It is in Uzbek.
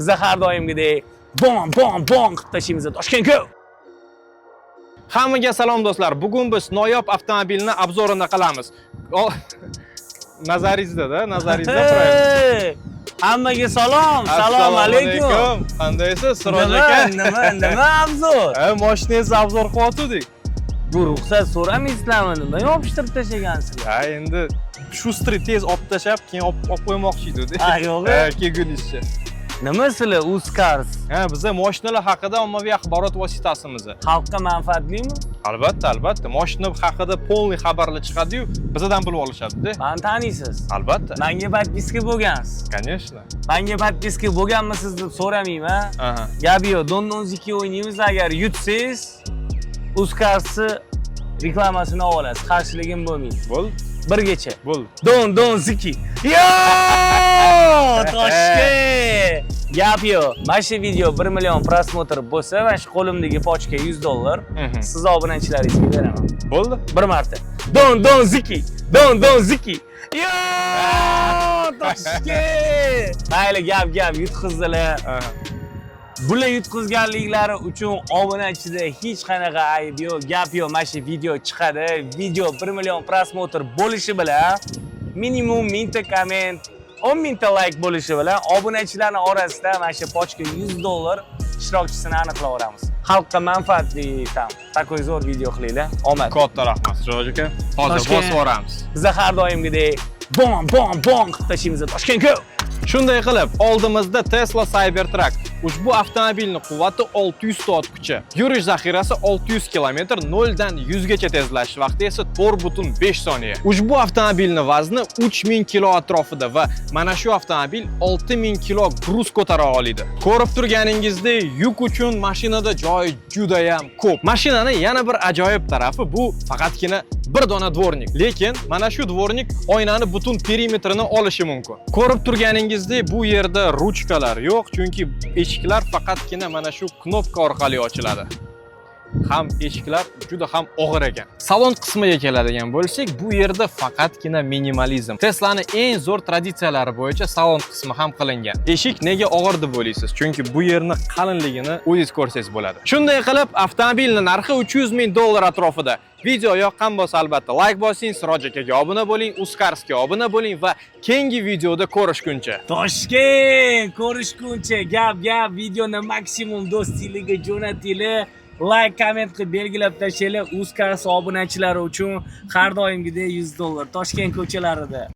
Biza har doimgidek bom qilib tashlaymiz Toshkentga. Hammaga salom do'stlar. Bugun biz noyob avtomobilni obzorini qilamiz. Nazaringizda, nazaringizda turaylik. Hammaga salom. Assalomu alaykum. Qandaysiz, Siroj aka? Nima obzor? Mashinangizni obzor qilyotgandik. Bu ruxsat so'ramaysizlarmi? Nima yopishtirib tashlagansizlar? Ha, endi shu stri tez olib tashlab, keyin olib qo'ymoqchi edik. Ha, yo'q. Kelgunizcha. Nima sizlar Uzcars? Ha, biza mashinalar haqida ommaviy axborot vositasimiz. Xalqqa manfaatlimi? Albatta. Mashina haqida polniy xabarlar chiqadi-yu, bizdan bilib olishadi-da. Meni taniysiz? Albatta. Menga подписка bo'lgansiz. Конечно. Menga подписка bo'lganmisiz deb so'ramayman. Aha. Gap yo'q. Don-Don-Ziki o'ynaymiz. Agar yutsangiz, Uzcars'ni reklamasini olasiz. Qarshiligim bo'lmaydi. Bo'ldi. Birgacha. Bo'ldi. Don-Don-Ziki. Yo! Toshkent! Gap yo'q. Mana shu video 1 million prosmotr bo'lsa, mana shu qo'limdagi pochka $100 siz obunachilaringizga beraman. Bo'ldi. Bir marta. Don-Don-Ziki. Don-Don-Ziki. Yo! Toshkent! Mayli gap yutqizdilar. Bular yutqizganliklari uchun obunachida hech qanaqa ayb yo'q, gap yo'q. Mana shu video chiqadi. Video 1 million prosmotr bo'lishi bilan minimum 1000 ta komment, 10 000 ta like bo'lishi bilan obunachilarning orasida mana shu pochka $100 ishtirokchisini aniqlayveramiz. Xalqqa manfaatli takoy zo'r video qilinglar. Omad. Katta rahmat, Siroj aka. Hozir bosib boramiz. Biza har doimgidek bom qilib tashlaymiz Toshkentga. Shunday qilib, oldimizda Tesla Cybertruck. Ushbu avtomobilning quvvati 600 soat kuchi. Yurish zaxirasi 600 km, 0 dan 100 gacha tezlashish vaqti esa 4,5 soniya. Ushbu avtomobilning vazni 3000 kg atrofida va mana shu avtomobil 6000 kg gruz ko'tara oladi. Ko'rib turganingizdek, yuk uchun mashinada joy juda ham ko'p. Mashinaning yana bir ajoyib tarafi bu faqatgina bir dona dvornik. Lekin mana shu dvornik oynani butun perimetrini olishi mumkin. Ko'rib turganingizdek, bu yerda ruchkalar yo'q, chunki eshiklar faqatgina mana shu knopka orqali ochiladi. Ham eshiklar juda ham og'ir ekan. Salon qismiga keladigan bo'lsak, bu yerda faqatgina minimalizm. Tesla'ning eng zo'r traditsiyalari bo'yicha salon qismi ham qilingan. Eshik nega og'ir deb o'ylaysiz? Chunki bu yerning qalinligini o'zingiz ko'rsangiz bo'ladi. Shunday qilib, avtomobilning narxi $300,000 atrofida. Video yoqqan bo'lsa albatta like bosing, Siroj akaga obuna bo'ling, Uzcars'ga obuna bo'ling va keyingi videoda ko'rishguncha. Toshkent, ko'rishguncha. Gap videoni maksimum do'stingizga jo'natinglar. Like, komment qilib belgilab tashlaylar. Uzcars obunachilari uchun har doimgidek $100 Toshkent ko'chalarida.